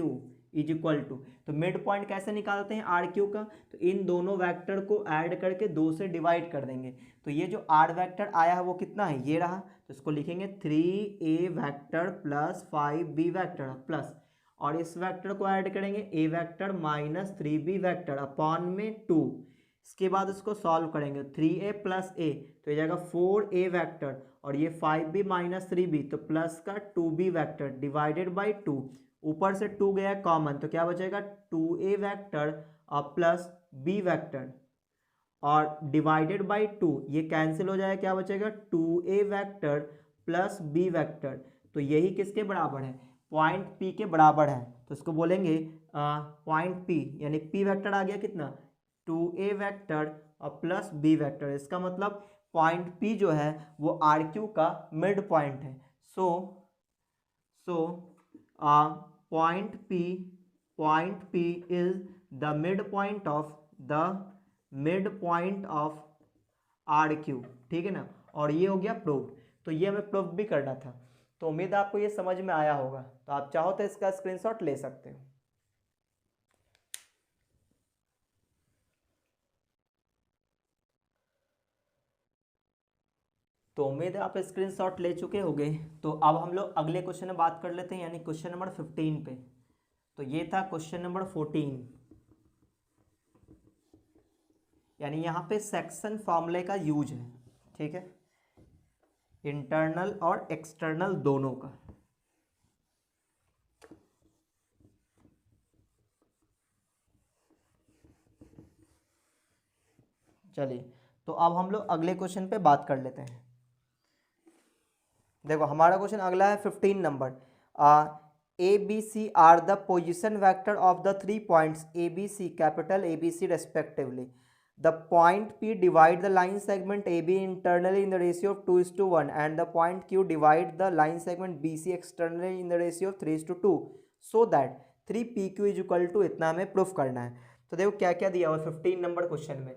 is equal to, तो मिड पॉइंट कैसे निकालते हैं RQ का, तो इन दोनों वेक्टर को ऐड करके 2 से डिवाइड कर देंगे। तो ये जो R वेक्टर आया है वो कितना है, ये रहा, तो इसको लिखेंगे 3a vector plus 5b vector plus, और इस वेक्टर को ऐड करेंगे a vector minus 3b vector upon में 2। इसके बाद इसको सॉल्व करेंगे, 3a प्लस a तो ये जाएगा 4a वेक्टर, और ये 5b माइनस 3b तो प्लस का 2b वेक्टर डिवाइडेड बाई 2, ऊपर से 2 गया कॉमन, तो क्या बचेगा 2a वेक्टर और प्लस b वेक्टर, और डिवाइडेड बाई 2 ये कैंसिल हो जाएगा, क्या बचेगा 2a vector plus b vector. तो यही किसके बराबर है, पॉइंट P के बराबर है। तो इसको बोलेंगे पॉइंट P, यानी P वेक्टर आ गया कितना 2a वेक्टर और प्लस b वेक्टर। इसका मतलब पॉइंट P जो है वो RQ का मिड पॉइंट है। So point P is the mid point of RQ, ठीक है ना। और ये हो गया प्रूफ, तो ये हमें प्रूफ भी करना था। तो उम्मीद है आपको ये समझ में आया होगा, तो आप चाहो तो इसका स्क्रीनशॉट ले सकते हो। तो उम्मीद है आप स्क्रीनशॉट ले चुके होंगे। तो अब हम लोग अगले क्वेश्चन में बात कर लेते हैं, यानी क्वेश्चन नंबर 15 पे। तो ये था क्वेश्चन नंबर 14, यानी यहाँ पे सेक्शन फॉर्मूले का यूज है, ठीक है, इंटरनल और एक्सटर्नल दोनों का। चलिए, तो अब हम लोग अगले क्वेश्चन पे बात कर लेते हैं। देखो हमारा क्वेश्चन अगला है 15 नंबर, A B C are the position vector of the 3 points A B C, capital A B C respectively. The point P divide the line segment AB internally in the ratio of 2:1 and the point Q divide the line segment BC externally in the ratio of 3:2 so that 3PQ is equal to इतना हमें proof करना है. तो देखो क्या क्या दिया हुआ 15 नंबर क्वेश्चन में.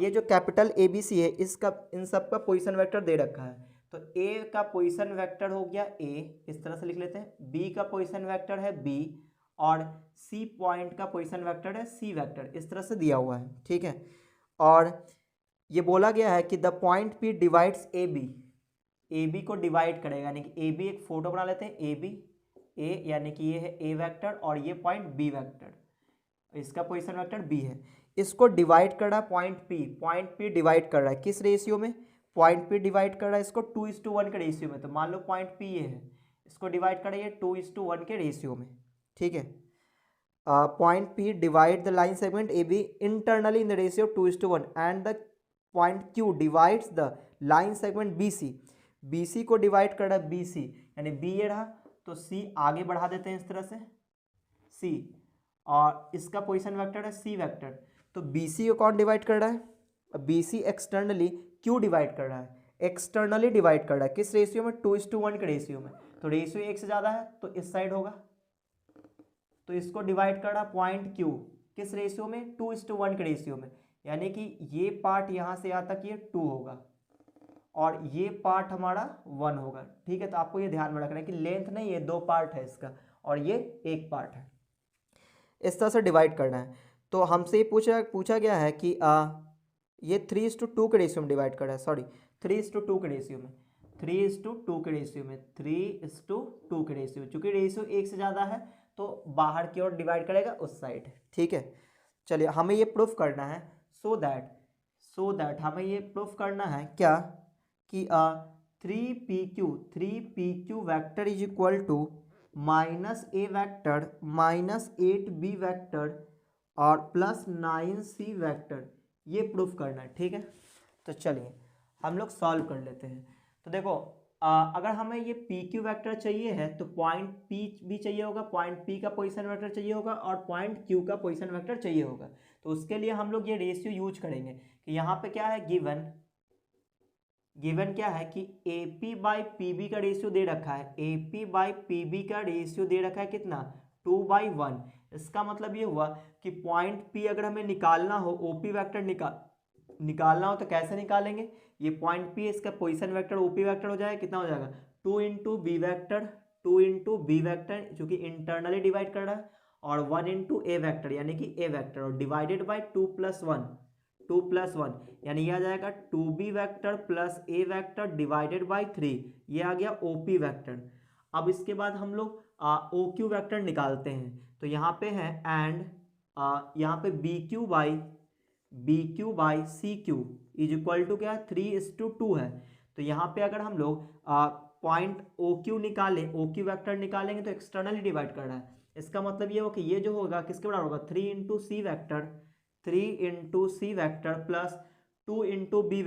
ये जो कैपिटल ABC है इसका इन सब का पोजीशन वेक्टर दे रखा है. तो A का पोजीशन वेक्टर हो गया A, इस तरह से लिख लेते हैं. B का पोजीशन वेक्टर है B और C पॉइंट का पोजीशन वेक्टर है C वेक्टर, इस तरह से दिया हुआ है. ठीक है. और ये बोला गया है कि the point P divides A B को डिवाइड करेगा, यानी कि ए बी एक फोटो बना लेते हैं. ए बी ए यानी कि ये है ए वेक्टर और ये पॉइंट बी वेक्टर, इसका पोजीशन वेक्टर बी है. इसको डिवाइड कर रहा है पॉइंट पी डिवाइड कर रहा है किस रेशियो में? पॉइंट पी डिवाइड कर रहा है इसको 2:1 के रेशियो में. तो मान लो पॉइंट पी ये है, इसको डिवाइड कर रही है 2:1 के रेशियो में. ठीक है. Point P divide the line segment AB internally in the ratio of 2:1 and the point Q divides the line segment BC. BC को डिवाइड कर रहा है BC, यानी B ये रहा तो C आगे बढ़ा देते हैं इस तरह से C, और इसका पोजीशन वेक्टर है C वेक्टर. तो BC को कौन डिवाइड कर रहा है? BC एक्सटर्नली Q डिवाइड कर रहा है, एक्सटर्नली डिवाइड कर रहा है किस रेशियो में? 2:1 के रेशियो में. तो रेशियो एक से ज़्यादा है तो इस साइड होगा, तो इसको डिवाइड कर रहा पॉइंट Q किस रेशियो में? 2:1 के रेशियो में, यानी कि ये पार्ट यहाँ से यहाँ तक ये 2 होगा और ये पार्ट हमारा 1 होगा. ठीक है. तो आपको ये ध्यान में रखना है कि लेंथ नहीं, ये 2 पार्ट है इसका और ये 1 पार्ट है. इस तरह से डिवाइड करना है. तो हमसे ये पूछा गया है कि ये 3:2 के रेशियो में डिवाइड कर रहा है, सॉरी 3:2 के रेशियो में, 3:2 के रेशियो में, 3:2 के रेशियो. चूंकि रेशियो एक से ज़्यादा है तो बाहर की ओर डिवाइड करेगा उस साइड. ठीक है. चलिए हमें ये प्रूफ करना है सो दैट हमें ये प्रूफ करना है क्या कि 3PQ vector is equal to -A vector -8B vector और +9C वैक्टर, ये प्रूफ करना है. ठीक है. तो चलिए हम लोग सॉल्व कर लेते हैं. तो देखो अगर हमें ये PQ वेक्टर चाहिए है तो पॉइंट P भी चाहिए होगा, पॉइंट P का पोजीशन वेक्टर चाहिए होगा और पॉइंट Q का पोजीशन वेक्टर चाहिए होगा. तो उसके लिए हम लोग ये रेशियो यूज करेंगे कि यहाँ पे क्या है, गिवन क्या है कि AP/PB का रेशियो दे रखा है. AP/PB का रेशियो दे रखा है कितना? 2/1. इसका मतलब ये हुआ कि पॉइंट P अगर हमें निकालना हो, OP वेक्टर निकालना हो तो कैसे निकालेंगे? ये पॉइंट P इसका पोजीशन वेक्टर OP वेक्टर हो जाएगा, कितना हो जाएगा? 2 × B वेक्टर चूंकि इंटरनली डिवाइड कर रहा है, और 1 × A वेक्टर यानी कि A वेक्टर, और डिवाइडेड बाय 2+1 यानी ये आ जाएगा 2B vector plus A vector divided by 3, ये आ गया OP वेक्टर. अब इसके बाद हम लोग OQ वेक्टर निकालते हैं. तो यहाँ पे है एंड यहाँ पे BQ by CQ is equal to क्या? 3:2 है. तो यहाँ पे अगर हम लोग पॉइंट OQ निकालें, OQ वेक्टर निकालेंगे तो एक्सटर्नली डिवाइड कर रहा है. इसका मतलब ये हो कि ये जो होगा किसके बराबर होगा? 3 × C vector plus 2 × B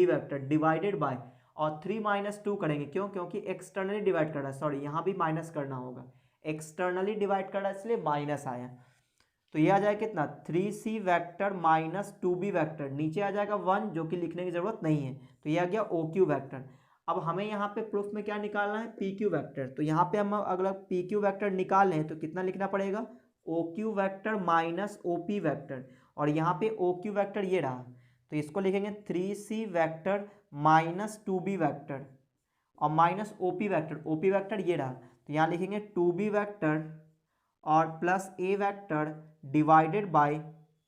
vector divided by, और 3 - 2 करेंगे. क्यों? क्योंकि एक्सटर्नली डिवाइड कर रहा है, सॉरी यहाँ भी माइनस करना होगा, एक्सटर्नली डिवाइड कर रहा है इसलिए माइनस आया. तो ये आ जाएगा कितना? 3C vector minus 2B vector, नीचे आ जाएगा 1 जो कि लिखने की जरूरत नहीं है. तो ये आ गया OQ वेक्टर. अब हमें यहाँ पे प्रूफ में क्या निकालना है? PQ vector. तो यहाँ पे हम अगर PQ वेक्टर निकाल लें तो कितना लिखना पड़ेगा? OQ vector minus OP vector, और यहाँ पे OQ वेक्टर ये रहा तो इसको लिखेंगे 3C vector minus 2B vector और माइनस OP वेक्टर ये रहा. तो यहाँ लिखेंगे 2B वेक्टर और plus A vector divided by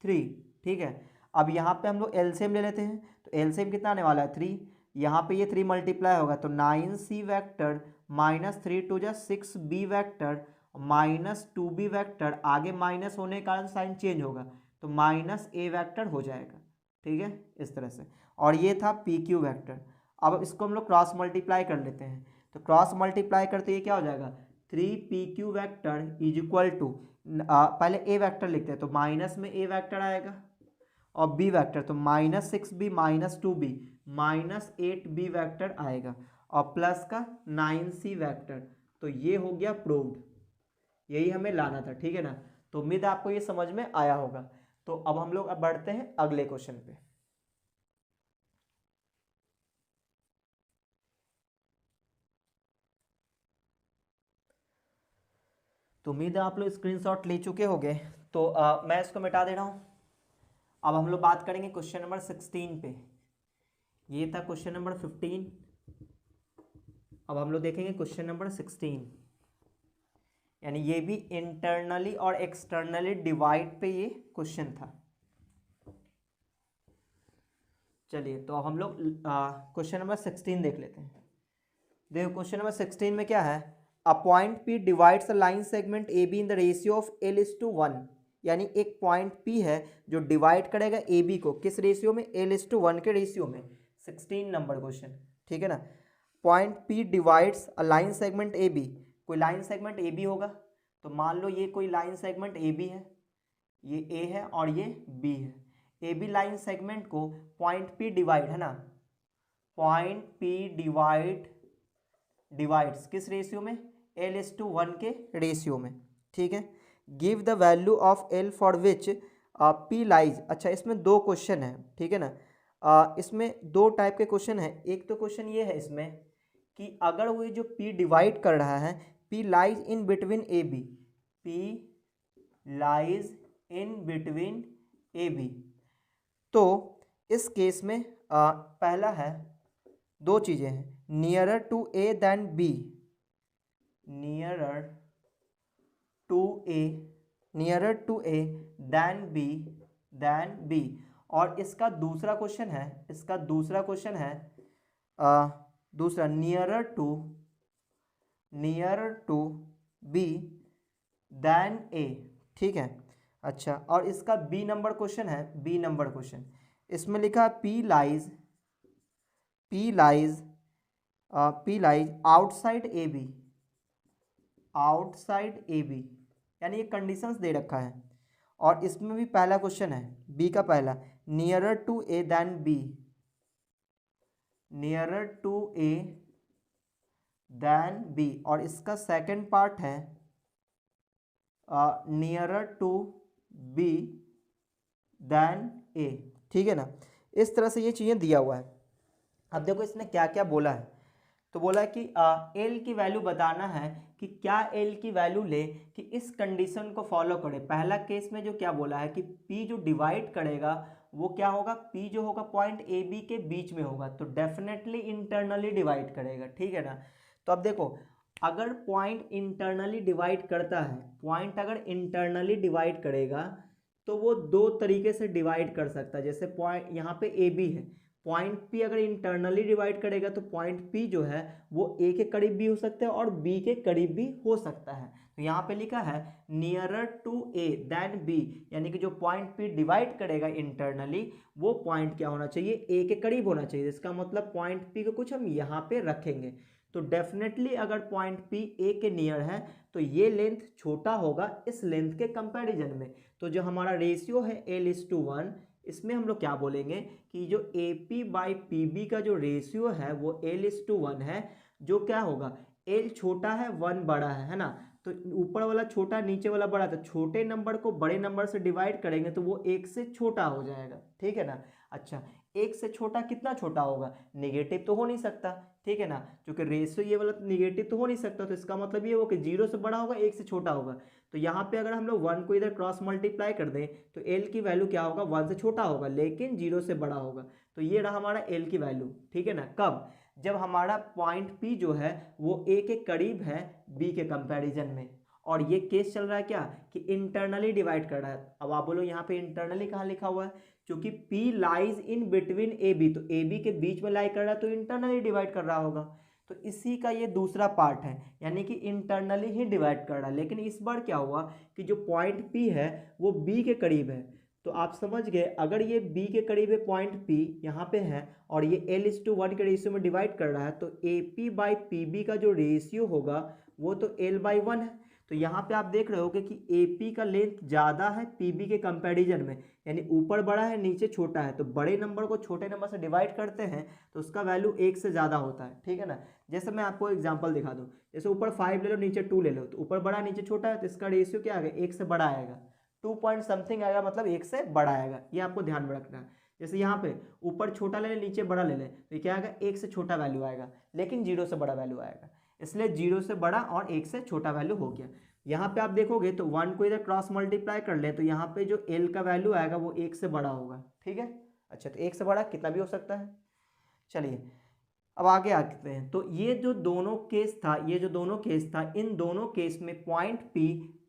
3. ठीक है. अब यहाँ पे हम लोग एलसीएम ले लेते हैं. तो एलसीएम कितना आने वाला है? 3. यहाँ पे ये 3 मल्टीप्लाई होगा तो 9C vector minus 3 × 6B vector minus 2B vector, आगे माइनस होने के कारण साइन चेंज होगा तो माइनस A वेक्टर हो जाएगा. ठीक है. इस तरह से. और ये था PQ वेक्टर. अब इसको हम लोग क्रॉस मल्टीप्लाई कर लेते हैं. तो क्रॉस मल्टीप्लाई करते ये क्या हो जाएगा? 3PQ vector is equal to, पहले A वेक्टर लिखते हैं तो माइनस में A वेक्टर आएगा और B वेक्टर, तो -6B minus 2B minus 8B vector आएगा और प्लस का 9C वेक्टर. तो ये हो गया प्रूव्ड, यही हमें लाना था, ठीक है ना। तो उम्मीद है आपको ये समझ में आया होगा। तो अब हम लोग अब बढ़ते हैं अगले क्वेश्चन पे। तो उम्मीद है आप लोग स्क्रीनशॉट ले चुके होंगे। तो मैं इसको मिटा दे रहा हूँ। अब हम लोग बात करेंगे क्वेश्चन नंबर 16 पे। ये था क्वेश्चन नंबर 15। अब हम लोग देखेंगे क्वेश्चन नंबर 16, यानी ये भी इंटरनली और एक्सटर्नली डिवाइड पे ये क्वेश्चन था। चलिए तो अब हम लोग क्वेश्चन नंबर 16 देख लेते हैं। देखो क्वेश्चन नंबर 16 में क्या है, a point P divides a line segment AB in the ratio of L:1, यानी एक पॉइंट P है जो डिवाइड करेगा AB को किस रेशियो में, L:1 के रेशियो में। 16 नंबर क्वेश्चन, ठीक है ना। Point P divides a line segment AB, कोई लाइन सेगमेंट AB होगा। तो मान लो ये कोई लाइन सेगमेंट AB है, ये A है और ये B है। AB लाइन सेगमेंट को पॉइंट P डिवाइड, है ना, पॉइंट P डिवाइड्स किस रेशियो में, L:1 के रेशियो में, ठीक है। Give the value of L for which P lies. अच्छा इसमें दो क्वेश्चन है, ठीक है ना। इसमें दो टाइप के क्वेश्चन है। एक तो क्वेश्चन ये है इसमें कि अगर वो जो P डिवाइड कर रहा है, P lies in between AB, P lies in between AB, तो इस केस में पहला है, दो चीज़ें हैं, nearer to A than B, nearer to A than B. और इसका दूसरा क्वेश्चन है, दूसरा nearer to B than A, ठीक है। अच्छा और इसका बी नंबर क्वेश्चन, इसमें लिखा P lies outside A B, यानी ये कंडीशंस दे रखा है। और इसमें भी पहला क्वेश्चन है, बी का पहला, nearer to A than B, nearer to A than B. और इसका सेकंड पार्ट है nearer to B than A, ठीक है ना। इस तरह से ये चीज़ें दिया हुआ है। अब देखो इसने क्या क्या बोला है। तो बोला है कि एल की वैल्यू बताना है कि क्या एल की वैल्यू ले कि इस कंडीशन को फॉलो करे। पहला केस में जो क्या बोला है कि पी जो डिवाइड करेगा वो क्या होगा, पी जो होगा पॉइंट ए बी के बीच में होगा, तो डेफिनेटली इंटरनली डिवाइड करेगा, ठीक है ना। तो अब देखो अगर पॉइंट इंटरनली डिवाइड करता है, पॉइंट अगर इंटरनली डिवाइड करेगा तो वो दो तरीके से डिवाइड कर सकता है। जैसे पॉइंट यहाँ पे ए बी है, पॉइंट पी अगर इंटरनली डिवाइड करेगा तो पॉइंट पी जो है वो ए के करीब भी हो सकता है और बी के करीब भी हो सकता है। तो यहाँ पे लिखा है nearer to A than B, यानी कि जो पॉइंट पी डिवाइड करेगा इंटरनली वो पॉइंट क्या होना चाहिए, ए के करीब होना चाहिए। इसका मतलब पॉइंट पी को कुछ हम यहाँ पे रखेंगे। तो डेफिनेटली अगर पॉइंट पी ए के नियर है तो ये लेंथ छोटा होगा इस लेंथ के कंपैरिजन में। तो जो हमारा रेशियो है L:1, इसमें हम लोग क्या बोलेंगे कि जो AP बाई PB का जो रेशियो है वो L:1 है। जो क्या होगा, L छोटा है 1 बड़ा है ना। तो ऊपर वाला छोटा नीचे वाला बड़ा, तो छोटे नंबर को बड़े नंबर से डिवाइड करेंगे तो वो 1 से छोटा हो जाएगा, ठीक है ना। अच्छा 1 से छोटा कितना छोटा होगा, नेगेटिव तो हो नहीं सकता, ठीक है ना, क्योंकि रेशियो ये वाला नेगेटिव तो हो नहीं सकता। तो इसका मतलब ये हो कि 0 से बड़ा होगा 1 से छोटा होगा। तो यहाँ पे अगर हम लोग 1 को इधर क्रॉस मल्टीप्लाई कर दें तो L की वैल्यू क्या होगा, 1 से छोटा होगा लेकिन 0 से बड़ा होगा। तो ये रहा हमारा L की वैल्यू, ठीक है ना। कब, जब हमारा पॉइंट P जो है वो A के करीब है B के कंपैरिजन में। और ये केस चल रहा है क्या कि इंटरनली डिवाइड कर रहा है। अब आप बोलो यहाँ पे इंटरनली कहाँ लिखा हुआ है, क्योंकि P lies in between A B, तो ए बी के बीच में लाई कर रहा है तो इंटरनली डिवाइड कर रहा होगा। तो इसी का ये दूसरा पार्ट है, यानी कि इंटरनली ही डिवाइड कर रहा है। लेकिन इस बार क्या हुआ कि जो पॉइंट P है वो B के करीब है। तो आप समझ गए, अगर ये B के करीब है पॉइंट P यहाँ पे है और ये L:1 के रेशियो में डिवाइड कर रहा है, तो AP बाई PB का जो रेशियो होगा वो तो L/1 है। तो यहाँ पे आप देख रहे होगे कि AP का लेंथ ज़्यादा है PB के कंपैरिजन में, यानी ऊपर बड़ा है नीचे छोटा है, तो बड़े नंबर को छोटे नंबर से डिवाइड करते हैं तो उसका वैल्यू 1 से ज़्यादा होता है, ठीक है ना। जैसे मैं आपको एग्जांपल दिखा दूँ, जैसे ऊपर 5 ले लो नीचे 2 ले लो, तो ऊपर बड़ा नीचे छोटा है तो इसका रेशियो क्या आएगा, 1 से बड़ा आएगा, 2 पॉइंट समथिंग आएगा, मतलब 1 से बड़ा आएगा, ये आपको ध्यान में रखना है। जैसे यहाँ पे ऊपर छोटा ले लें नीचे बड़ा ले लें तो ये क्या आएगा, 1 से छोटा वैल्यू आएगा, लेकिन 0 से बड़ा वैल्यू आएगा, इसलिए 0 से बड़ा और 1 से छोटा वैल्यू हो गया। यहाँ पे आप देखोगे तो 1 को इधर क्रॉस मल्टीप्लाई कर लें तो यहाँ पे जो L का वैल्यू आएगा वो 1 से बड़ा होगा, ठीक है। अच्छा, तो 1 से बड़ा कितना भी हो सकता है। चलिए अब आगे आते हैं। तो ये जो दोनों केस था, इन दोनों केस में पॉइंट P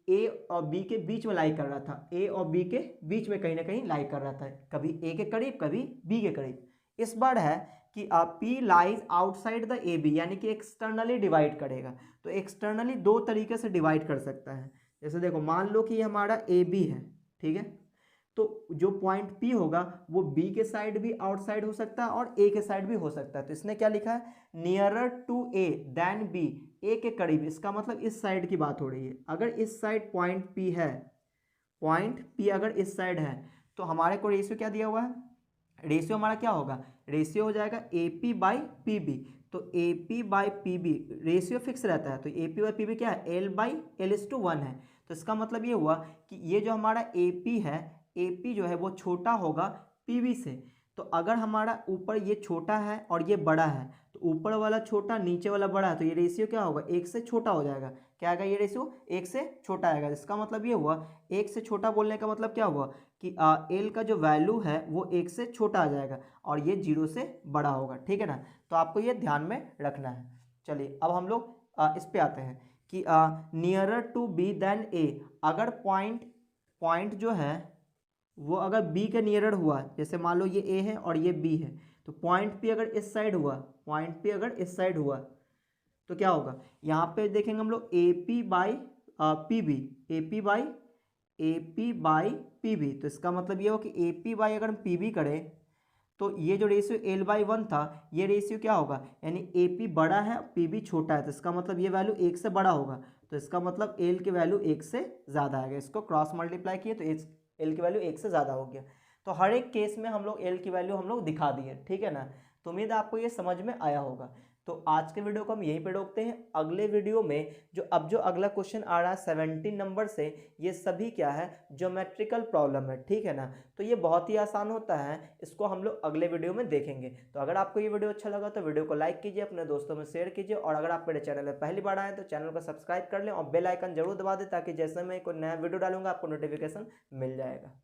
A और B के बीच में लाई कर रहा था, A और B के बीच में कहीं ना कहीं लाई कर रहा था, कभी A के करीब कभी B के करीब। इस बार है कि P lies outside the AB, यानी कि एक्सटर्नली डिवाइड करेगा। तो एक्सटर्नली दो तरीके से डिवाइड कर सकता है। जैसे देखो, मान लो कि हमारा AB है, ठीक है, तो जो पॉइंट P होगा वो B के साइड भी आउटसाइड हो सकता है और A के साइड भी हो सकता है। तो इसने क्या लिखा है, nearer to A then B, A के करीब, इसका मतलब इस साइड की बात हो रही है। अगर इस साइड पॉइंट P है, पॉइंट P अगर इस साइड है तो हमारे को रेशियो क्या दिया हुआ है, रेशियो हमारा क्या होगा, रेशियो हो जाएगा AP बाई PB। तो AP by PB ratio fix रहता है, तो AP बाई PB क्या है, L बाई L/1 है। तो इसका मतलब ये हुआ कि ये जो हमारा AP है, AP जो है वो छोटा होगा PB से। तो अगर हमारा ऊपर ये छोटा है और ये बड़ा है, तो ऊपर वाला छोटा नीचे वाला बड़ा है, तो ये रेशियो क्या होगा, 1 से छोटा हो जाएगा। क्या आएगा, ये रेशियो 1 से छोटा आएगा। इसका मतलब ये हुआ, 1 से छोटा बोलने का मतलब क्या हुआ कि L का जो वैल्यू है वो 1 से छोटा आ जाएगा और ये 0 से बड़ा होगा, ठीक है ना। तो आपको ये ध्यान में रखना है। चलिए अब हम लोग इस पे आते हैं कि nearer to B then A, अगर पॉइंट जो है वो अगर B के नियरर हुआ, जैसे मान लो ये A है और ये B है, तो पॉइंट P अगर इस साइड हुआ, तो क्या होगा, यहाँ पे देखेंगे हम लोग AP by PB, AP by PB। तो इसका मतलब ये हो कि AP बाई अगर हम PB करें तो ये जो रेशियो L/1 था, ये रेशियो क्या होगा, यानी AP बड़ा है PB छोटा है, तो इसका मतलब ये वैल्यू 1 से बड़ा होगा। तो इसका मतलब L की वैल्यू 1 से ज़्यादा आएगा। इसको क्रॉस मल्टीप्लाई किए तो L की वैल्यू 1 से ज़्यादा हो गया। तो हर एक केस में हम लोग L की वैल्यू हम लोग दिखा दिए, ठीक है ना। तो उम्मीद है आपको ये समझ में आया होगा। तो आज के वीडियो को हम यहीं पे रोकते हैं। अगले वीडियो में जो अगला क्वेश्चन आ रहा है 17 नंबर से, ये सभी क्या है, ज्योमेट्रिकल प्रॉब्लम है, ठीक है ना। तो ये बहुत ही आसान होता है, इसको हम लोग अगले वीडियो में देखेंगे। तो अगर आपको ये वीडियो अच्छा लगा तो वीडियो को लाइक कीजिए, अपने दोस्तों में शेयर कीजिए, और अगर आप मेरे चैनल में पहली बार आए तो चैनल को सब्सक्राइब कर लें और बेल आइकन जरूर दबा दें, ताकि जैसे मैं कोई नया वीडियो डालूंगा आपको नोटिफिकेशन मिल जाएगा।